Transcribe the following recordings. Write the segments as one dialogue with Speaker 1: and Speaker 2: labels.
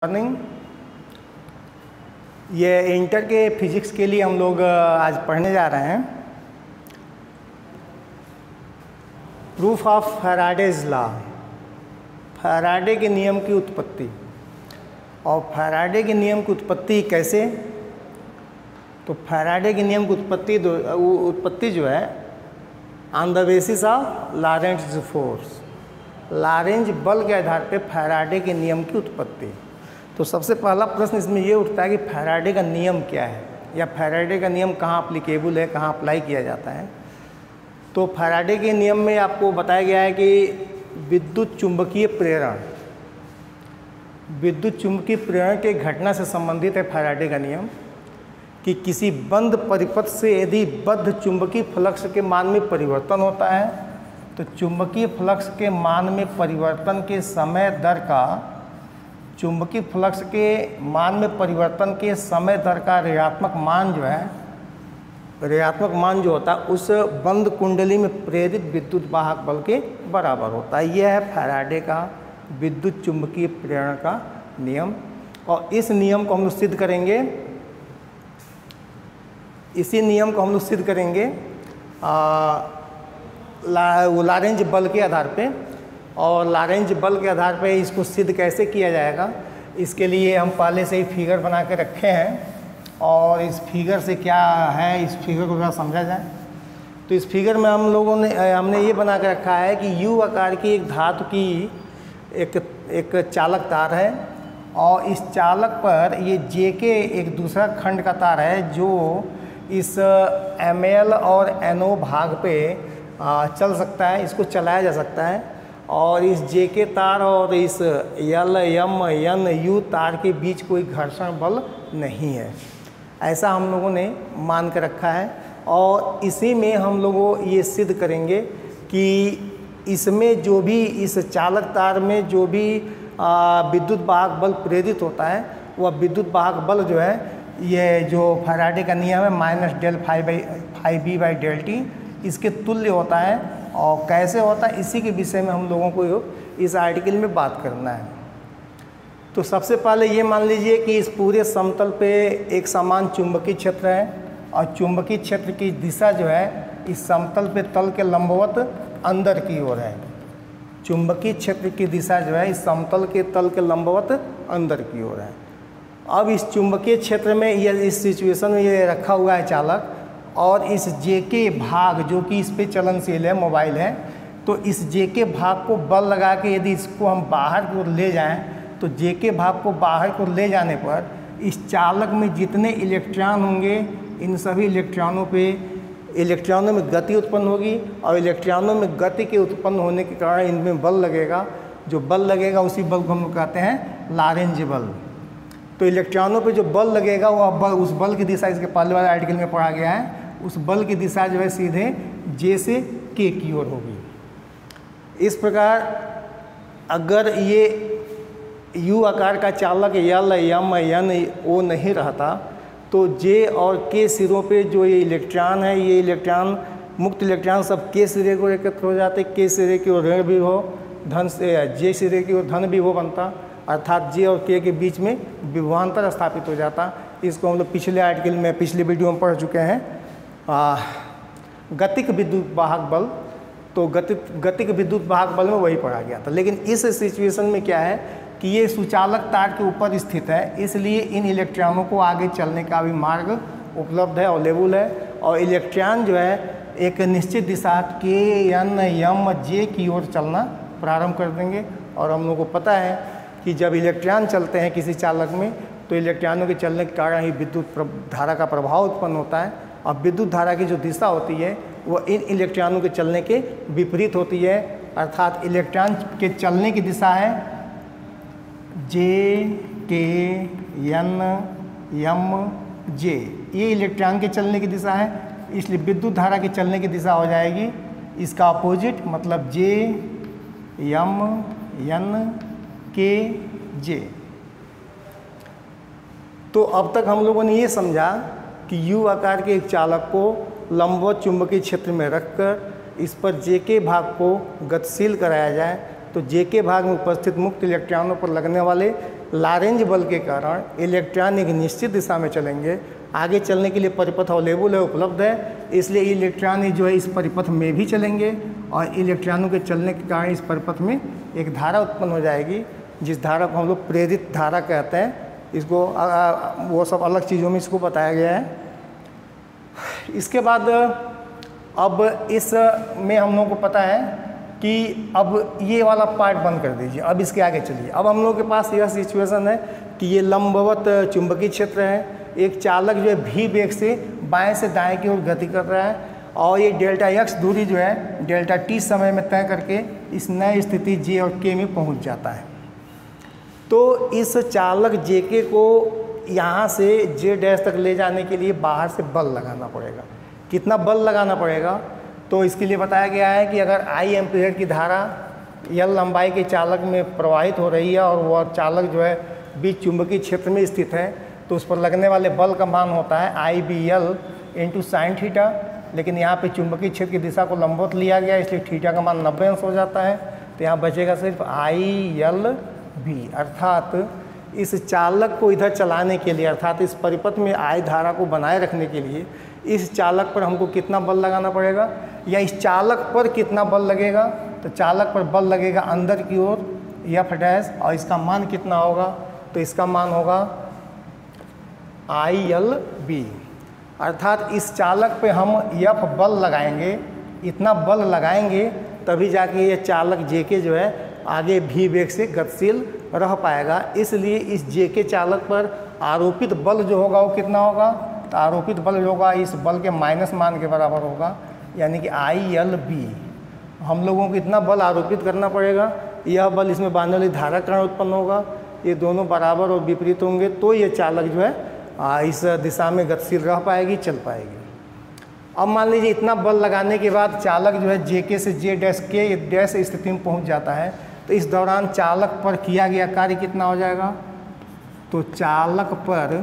Speaker 1: Morning. ये inter के physics के लिए हम लोग आज पढ़ने जा रहे हैं proof of Faraday's law, Faraday के नियम की उत्पत्ति। और फैराडे के नियम की उत्पत्ति कैसे? तो फैराडे के नियम की उत्पत्ति जो है on the basis of Lorentz force, Lorentz बल के आधार पे फैराडे के नियम की उत्पत्ति। तो सबसे पहला प्रश्न इसमें ये उठता है कि फैराडे का नियम क्या है, या फैराडे का नियम कहाँ अप्लीकेबल है, कहाँ अप्लाई किया जाता है। तो फैराडे के नियम में आपको बताया गया है कि विद्युत चुंबकीय प्रेरण, विद्युत चुंबकीय प्रेरण के घटना से संबंधित है फैराडे का नियम कि किसी बंद परिपथ से यदि बद्ध चुंबकीय फ्लक्स के मान में परिवर्तन होता है तो चुंबकीय फ्लक्स के मान में परिवर्तन के समय दर का, चुंबकीय फ्लक्स के मान में परिवर्तन के समय दर का ऋणात्मक मान जो है, ऋणात्मक मान जो होता है उस बंद कुंडली में प्रेरित विद्युत वाहक बल के बराबर होता है। यह है फैराडे का विद्युत चुंबकीय प्रेरण का नियम। और इस नियम को हम लोग सिद्ध करेंगे, इसी नियम को हम लोग सिद्ध करेंगे लॉरेंट्ज़ बल के आधार पे। और लॉरेंट्ज़ बल के आधार पे इसको सिद्ध कैसे किया जाएगा, इसके लिए हम पहले से ही फिगर बना के रखे हैं। और इस फिगर से क्या है, इस फिगर को थोड़ा समझा जाए। तो इस फिगर में हमने ये बना के रखा है कि यू आकार की एक धातु की एक चालक तार है, और इस चालक पर ये जे के एक दूसरा खंड का तार है जो इस एम और एनओ भाग पे चल सकता है, इसको चलाया जा सकता है। और इस जे के तार और इस एल एम एन यू तार के बीच कोई घर्षण बल नहीं है, ऐसा हम लोगों ने मान के रखा है। और इसी में हम लोग ये सिद्ध करेंगे कि इसमें जो भी, इस चालक तार में जो भी विद्युत वाहक बल प्रेरित होता है वह विद्युत वाहक बल जो है, ये जो फैराडे का नियम है minus del phi B by del t, इसके तुल्य होता है। और कैसे होता है इसी के विषय में हम लोगों को इस आर्टिकल में बात करना है। तो सबसे पहले ये मान लीजिए कि इस पूरे समतल पे एक समान चुंबकीय क्षेत्र है, और चुंबकीय क्षेत्र की दिशा जो है इस समतल पे तल के लंबवत अंदर की ओर है। चुंबकीय क्षेत्र की दिशा जो है इस समतल के तल के लंबवत अंदर की ओर है। अब इस चुंबकीय क्षेत्र में इस सिचुएशन में ये रखा हुआ है चालक, और इस जे के भाग जो कि इस पे चलनशील है, मोबाइल है, तो इस जे के भाग को बल लगा के यदि इसको हम बाहर की ओर ले जाएं तो जे के भाग को बाहर की ओर ले जाने पर इस चालक में जितने इलेक्ट्रॉन होंगे इन सभी इलेक्ट्रॉनों में गति उत्पन्न होगी, और इलेक्ट्रॉनों में गति के उत्पन्न होने के कारण इनमें बल लगेगा। जो बल लगेगा उसी बल को हम लोग कहते हैं लॉरेंट्ज़ बल। तो इलेक्ट्रॉनों पे जो बल लगेगा वह उस बल की दिशा इसके पहले वाले आर्टिकल में पढ़ा गया है, उस बल की दिशा जो है सीधे जे से के की ओर होगी। इस प्रकार अगर ये यू आकार का चालक एल एम एन ओ नहीं रहता तो जे और के सिरों पे जो ये इलेक्ट्रॉन है, ये इलेक्ट्रॉन, मुक्त इलेक्ट्रॉन सब के सिरे को एकत्र हो जाते, के सिरे की ओर ऋण भी हो धन से, जे सिरे की ओर धन भी हो बनता, अर्थात जे और के बीच में विभवांतर स्थापित हो जाता। इसको हम लोग पिछले आर्टिकल में, पिछले वीडियो में पढ़ चुके हैं, गतिक विद्युत वाहक बल। तो गतिक विद्युत वाहक बल में वही पढ़ा गया था। लेकिन इस सिचुएशन में क्या है कि ये सुचालक तार के ऊपर स्थित है, इसलिए इन इलेक्ट्रॉनों को आगे चलने का भी मार्ग उपलब्ध है, अवेलेबल है। और इलेक्ट्रॉन जो है एक निश्चित दिशा के एन एम जे की ओर चलना प्रारंभ कर देंगे। और हम लोगों को पता है कि जब इलेक्ट्रॉन चलते हैं किसी चालक में तो इलेक्ट्रॉनों के चलने के कारण ही विद्युत धारा का प्रभाव उत्पन्न होता है, और विद्युत धारा की जो दिशा होती है वो इन इलेक्ट्रॉनों के चलने के विपरीत होती है। अर्थात इलेक्ट्रॉन के चलने की दिशा है जे के एन एम जे, ये इलेक्ट्रॉन के चलने की दिशा है, इसलिए विद्युत धारा की चलने की दिशा हो जाएगी इसका अपोजिट, मतलब जे एम एन के जे। तो अब तक हम लोगों ने ये समझा कि यू आकार के एक चालक को लंबवत चुंबकीय क्षेत्र में रखकर इस पर जे के भाग को गतिशील कराया जाए तो जे के भाग में उपस्थित मुक्त इलेक्ट्रॉनों पर लगने वाले लारेंज बल के कारण इलेक्ट्रॉन एक निश्चित दिशा में चलेंगे। आगे चलने के लिए परिपथ अवेलेबल है, उपलब्ध है, इसलिए इलेक्ट्रॉन जो है इस परिपथ में भी चलेंगे और इलेक्ट्रॉनों के चलने के कारण इस परिपथ में एक धारा उत्पन्न हो जाएगी, जिस धारा को हम लोग प्रेरित धारा कहते हैं। इसको वो सब अलग चीज़ों में इसको बताया गया है। इसके बाद अब इसमें हम लोगों को पता है कि अब ये वाला पार्ट बंद कर दीजिए, अब इसके आगे चलिए। अब हम लोगों के पास यह सिचुएशन है कि ये लंबवत चुंबकीय क्षेत्र है, एक चालक जो है भी वेग से बाएं से दाएं की ओर गति कर रहा है और ये डेल्टा एक्स दूरी जो है डेल्टा टी समय में तय करके इस नए स्थिति जे और के में पहुंच जाता है। तो इस चालक जे के को यहाँ से जे डैश तक ले जाने के लिए बाहर से बल लगाना पड़ेगा। कितना बल लगाना पड़ेगा? तो इसके लिए बताया गया है कि अगर आई एम्पीयर की धारा यल लंबाई के चालक में प्रवाहित हो रही है और वह चालक जो है बीच चुंबकीय क्षेत्र में स्थित है, तो उस पर लगने वाले बल का मान होता है I B L into sine theta. लेकिन यहाँ पे चुंबकीय क्षेत्र की दिशा को लंबवत लिया गया, इसलिए थीटा का मान 90 अंश हो जाता है। तो यहाँ बचेगा सिर्फ आई एल बी, अर्थात इस चालक को इधर चलाने के लिए, अर्थात इस परिपथ में आई धारा को बनाए रखने के लिए इस चालक पर हमको कितना बल लगाना पड़ेगा, या इस चालक पर कितना बल लगेगा? तो चालक पर बल लगेगा अंदर की ओर एफ डैश, और इसका मान कितना होगा? तो इसका मान होगा आई एल बी, अर्थात इस चालक पे हम एफ बल लगाएंगे, इतना बल लगाएंगे तभी जाके ये चालक जे के जो है आगे भी वेग से गतिशील रह पाएगा। इसलिए इस जे के चालक पर आरोपित बल जो होगा वो कितना होगा? तो आरोपित बल जो होगा इस बल के माइनस मान के बराबर होगा, यानी कि आई एल बी। हम लोगों को इतना बल आरोपित करना पड़ेगा, यह बल इसमें बांधने वाली धारा कारण उत्पन्न होगा, ये दोनों बराबर और विपरीत होंगे, तो ये चालक जो है इस दिशा में गतिशील रह पाएगी, चल पाएगी। अब मान लीजिए इतना बल लगाने के बाद चालक जो है जे के से जे डैश के डैश स्थिति में पहुंच जाता है, तो इस दौरान चालक पर किया गया कार्य कितना हो जाएगा? तो चालक पर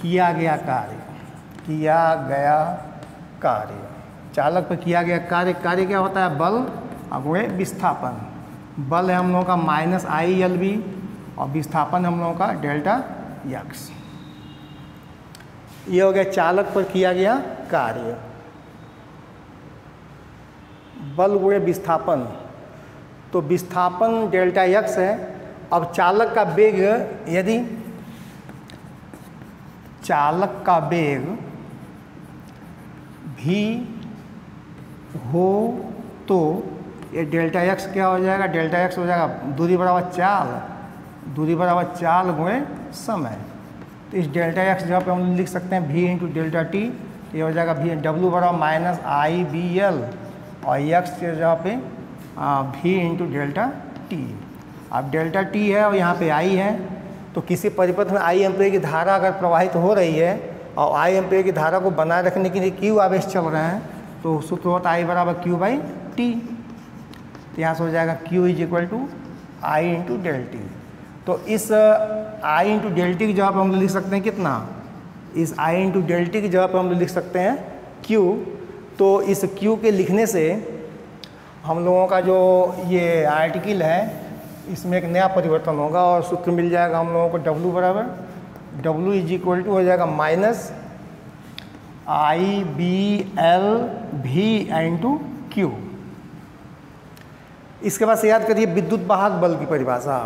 Speaker 1: किया गया कार्य, चालक पर किया गया कार्य क्या होता है? बल गुणे विस्थापन। बल है हम लोगों का माइनस आई एल बी और विस्थापन हम लोगों का डेल्टा एक्स। ये हो गया चालक पर किया गया कार्य, बल गुणे विस्थापन। तो विस्थापन डेल्टा एक्स है। अब चालक का वेग, यदि चालक का वेग भी हो तो ये डेल्टा एक्स क्या हो जाएगा? डेल्टा एक्स हो जाएगा दूरी बराबर चाल गुणे समय। तो इस डेल्टा एक्स जहाँ पे हम लिख सकते हैं v इंटू डेल्टा टी, ये हो जाएगा v डब्ल्यू बराबर माइनस आई बी एल और एक्स जहाँ पे v इंटू डेल्टा टी। अब डेल्टा टी है और यहाँ पे आई है, तो किसी परिपथ में आई एम्पीयर की धारा अगर प्रवाहित हो रही है और आई एम्पीयर की धारा को बनाए रखने के लिए क्यू आवेश चल रहे हैं, तो सूत्र होता है आई बराबर क्यू बाई टी। तो यहाँ से हो जाएगा Q is equal to I into del t. तो इस आई इंटू डेल टी की जगह पर हम लिख सकते हैं कितना? इस आई इंटू डेल टी की जगह पर हम लिख सकते हैं क्यू। तो इस क्यू के लिखने से हम लोगों का जो ये आर्टिकल है इसमें एक नया परिवर्तन होगा और सूत्र मिल जाएगा हम लोगों को W बराबर W इज इक्वल टू हो जाएगा माइनस आई बी एल भी इंटू क्यू। इसके बाद से याद करिए विद्युत वाहक बल की परिभाषा।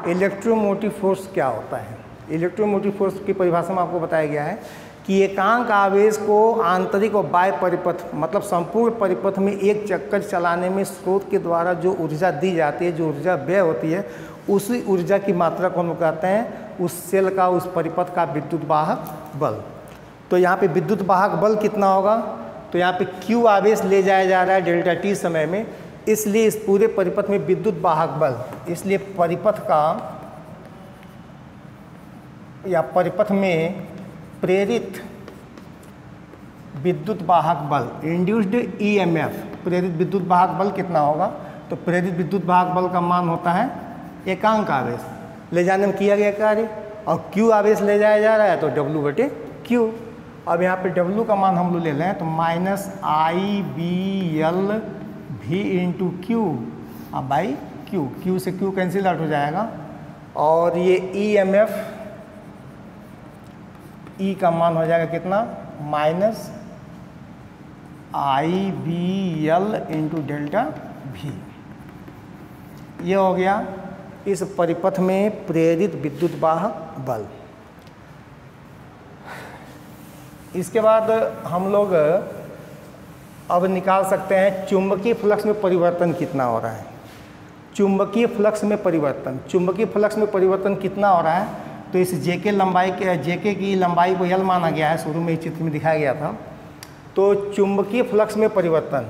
Speaker 1: इलेक्ट्रोमोटिव फोर्स क्या होता है? इलेक्ट्रोमोटिव फोर्स की परिभाषा में आपको बताया गया है कि एकांक आवेश को आंतरिक और बाह्य परिपथ, मतलब संपूर्ण परिपथ में एक चक्कर चलाने में स्रोत के द्वारा जो ऊर्जा दी जाती है, जो ऊर्जा व्यय होती है, उसी ऊर्जा की मात्रा को हम कहते हैं उस सेल का, उस परिपथ का विद्युत वाहक बल। तो यहाँ पे विद्युत वाहक बल कितना होगा? तो यहाँ पे Q आवेश ले जाया जा रहा है डेल्टा टी समय में, इसलिए इस पूरे परिपथ में विद्युत वाहक बल, इसलिए परिपथ का या परिपथ में प्रेरित विद्युत वाहक बल, इंड्यूस्ड ईएमएफ, प्रेरित विद्युत वाहक बल कितना होगा? तो प्रेरित विद्युत वाहक बल का मान होता है एकांक आवेश ले जाने में किया गया कार्य, और Q आवेश ले जाया जा रहा है तो W बटे Q। अब यहाँ पे W का मान हम लोग ले लें तो माइनस आई बी एल भी into Q by Q. Q से क्यू कैंसिल आउट हो जाएगा, और ये EMF E का मान हो जाएगा कितना, minus IBL into delta V। ये हो गया इस परिपथ में प्रेरित विद्युत वाहक बल। इसके बाद हम लोग अब निकाल सकते हैं चुंबकीय फ्लक्स में परिवर्तन कितना हो रहा है। चुंबकीय फ्लक्स में परिवर्तन, चुंबकीय फ्लक्स में परिवर्तन कितना हो रहा है, तो इस जेके की लंबाई को L माना गया है, शुरू में इस चित्र में दिखाया गया था। तो चुंबकीय फ्लक्स में परिवर्तन,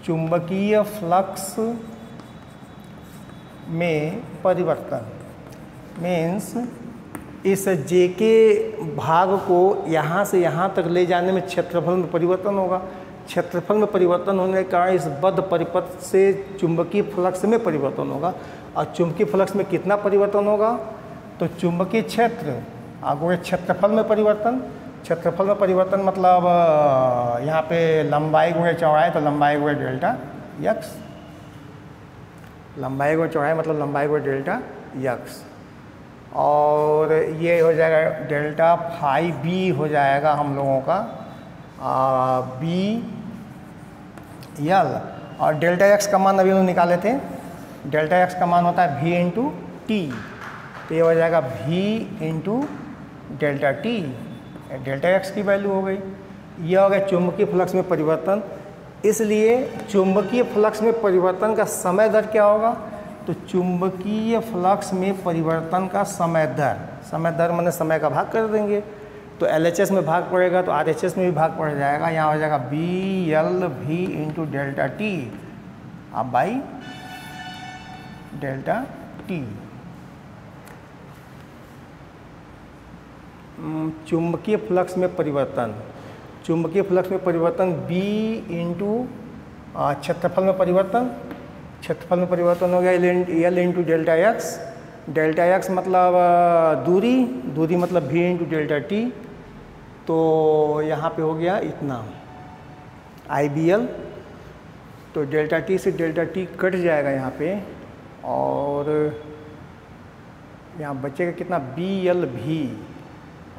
Speaker 1: चुंबकीय फ्लक्स में परिवर्तन मीन्स इस जेके भाग को यहाँ से यहाँ तक ले जाने में क्षेत्रफल में परिवर्तन होगा। क्षेत्रफल में परिवर्तन होने के कारण इस बद्ध परिपथ से चुंबकीय फ्लक्स में परिवर्तन होगा। और चुंबकीय फ्लक्स में कितना परिवर्तन होगा, तो चुंबकीय क्षेत्र आगे क्षेत्रफल में परिवर्तन, क्षेत्रफल में परिवर्तन मतलब यहाँ पे लंबाई गुणे चौड़ाई, तो लंबाई गुणे डेल्टा यक्स, लंबाई गुणे चौड़ाई मतलब लंबाई गुणे डेल्टा यक्स। और ये हो जाएगा डेल्टा फाई बी हो जाएगा हम लोगों का बी यल। और डेल्टा एक्स का मान अभी हम निकाले थे, डेल्टा एक्स का मान होता है V इंटू टी, तो ये हो जाएगा V into delta T, delta x की वैल्यू हो गई। ये हो गया चुंबकीय फ्लक्स में परिवर्तन। इसलिए चुंबकीय फ्लक्स में परिवर्तन का समय दर क्या होगा, तो चुंबकीय फ्लक्स में परिवर्तन का समय दर माने समय का भाग कर देंगे, तो LHS में भाग पड़ेगा तो RHS में भी भाग पड़ जाएगा। यहाँ हो जाएगा BLV इंटू डेल्टा टी अब बाई डेल्टा टी। चुंबकीय फ्लक्स में परिवर्तन, चुंबकीय फ्लक्स में परिवर्तन B इंटू क्षेत्रफल में परिवर्तन, क्षेत्रफल में परिवर्तन हो गया L into delta x, delta x मतलब दूरी मतलब V इंटू डेल्टा टी, तो यहाँ पे हो गया इतना IBL, तो डेल्टा टी से डेल्टा टी कट जाएगा यहाँ पे, और यहाँ बचेगा कितना BLV,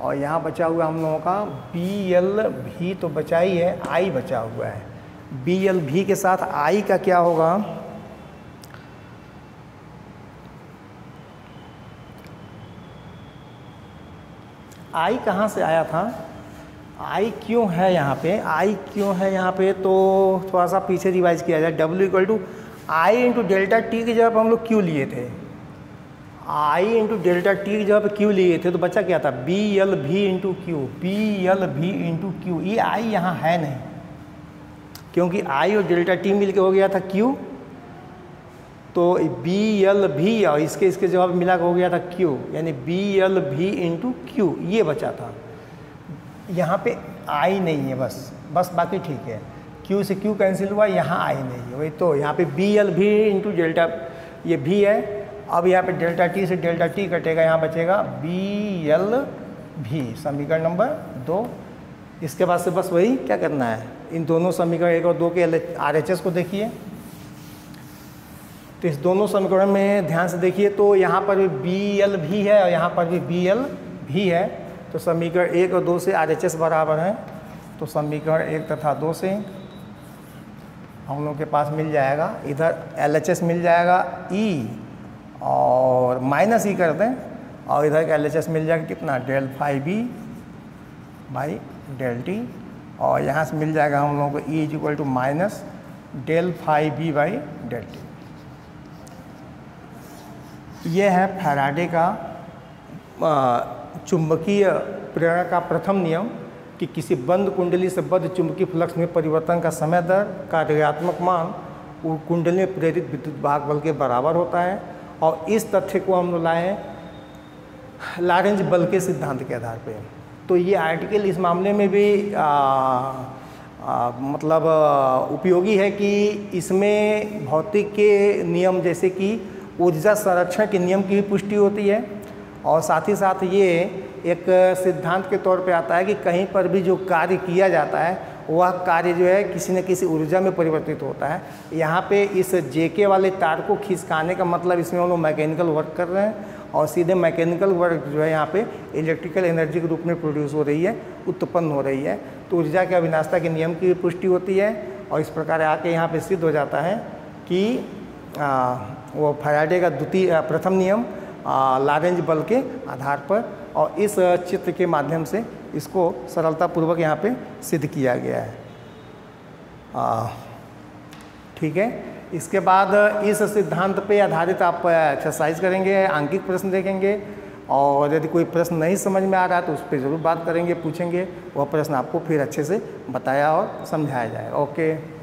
Speaker 1: और यहाँ बचा हुआ हम लोगों का BLV तो बचा ही है, I बचा हुआ है। BLV के साथ I का क्या होगा, I कहाँ से आया था, I क्यों है यहाँ पे, I क्यों है यहाँ पे, तो थोड़ा सा पीछे रिवाइज किया जाए। W equal to I into delta t की जगह पर हम लोग Q लिए थे, I इंटू डेल्टा टी की जगह पे Q लिए थे, तो बचा क्या था BLV into Q, BLV into Q. ये I यहाँ है नहीं, क्योंकि I और डेल्टा टी मिल के हो गया था Q, तो BLV और इसके जवाब मिला के हो गया था Q, यानी BLV इंटू क्यू ये बचा था। यहाँ पे I नहीं है, बस बाकी ठीक है। Q से Q कैंसिल हुआ, यहाँ I नहीं है, वही तो यहाँ पे BLV इंटू डेल्टा ये V है। अब यहाँ पे डेल्टा टी से डेल्टा टी कटेगा, यहाँ बचेगा BLV, समीकरण नंबर 2। इसके बाद से बस वही क्या करना है, इन दोनों समीकरण 1 और 2 के RHS को देखिए। तो इस दोनों समीकरण में ध्यान से देखिए, तो यहाँ पर भी BLV है और यहाँ पर भी BLV है, तो समीकरण 1 और 2 से RHS बराबर है, तो समीकरण 1 तथा 2 से हम लोग के पास मिल जाएगा, इधर LHS मिल जाएगा E और माइनस E कर दें, और इधर का LHS मिल जाएगा कितना del phi B by del t, और यहाँ से मिल जाएगा हम लोगों को E is equal to minus del phi B by del t. यह है फैराडे का चुंबकीय प्रेरण का प्रथम नियम कि किसी बंद कुंडली से बद्ध चुंबकीय फ्लक्स में परिवर्तन का समय दर का ऋणात्मक मान वो कुंडली में प्रेरित विद्युत वाहक बल के बराबर होता है। और इस तथ्य को हम लोग लाए लॉरेंज बल के सिद्धांत के आधार पे। तो ये आर्टिकल इस मामले में भी मतलब उपयोगी है कि इसमें भौतिक के नियम जैसे कि ऊर्जा संरक्षण के नियम की भी पुष्टि होती है, और साथ ही साथ ये एक सिद्धांत के तौर पे आता है कि कहीं पर भी जो कार्य किया जाता है वह कार्य जो है किसी न किसी ऊर्जा में परिवर्तित होता है। यहाँ पे इस जेके वाले तार को खिसकाने का मतलब इसमें हम लोग मैकेनिकल वर्क कर रहे हैं और सीधे मैकेनिकल वर्क जो है यहाँ पे इलेक्ट्रिकल एनर्जी के रूप में प्रोड्यूस हो रही है, उत्पन्न हो रही है। तो ऊर्जा के अविनाशता के नियम की पुष्टि होती है और इस प्रकार आके यहाँ पे सिद्ध हो जाता है कि वो फैराडे का प्रथम नियम लॉरेंज बल के आधार पर, और इस चित्र के माध्यम से इसको सरलतापूर्वक यहाँ पे सिद्ध किया गया है। ठीक है, इसके बाद इस सिद्धांत पे आधारित आप एक्सरसाइज करेंगे, आंकिक प्रश्न देखेंगे, और यदि कोई प्रश्न नहीं समझ में आ रहा है तो उस पर ज़रूर बात करेंगे, पूछेंगे, वह प्रश्न आपको फिर अच्छे से बताया और समझाया जाएगा। ओके।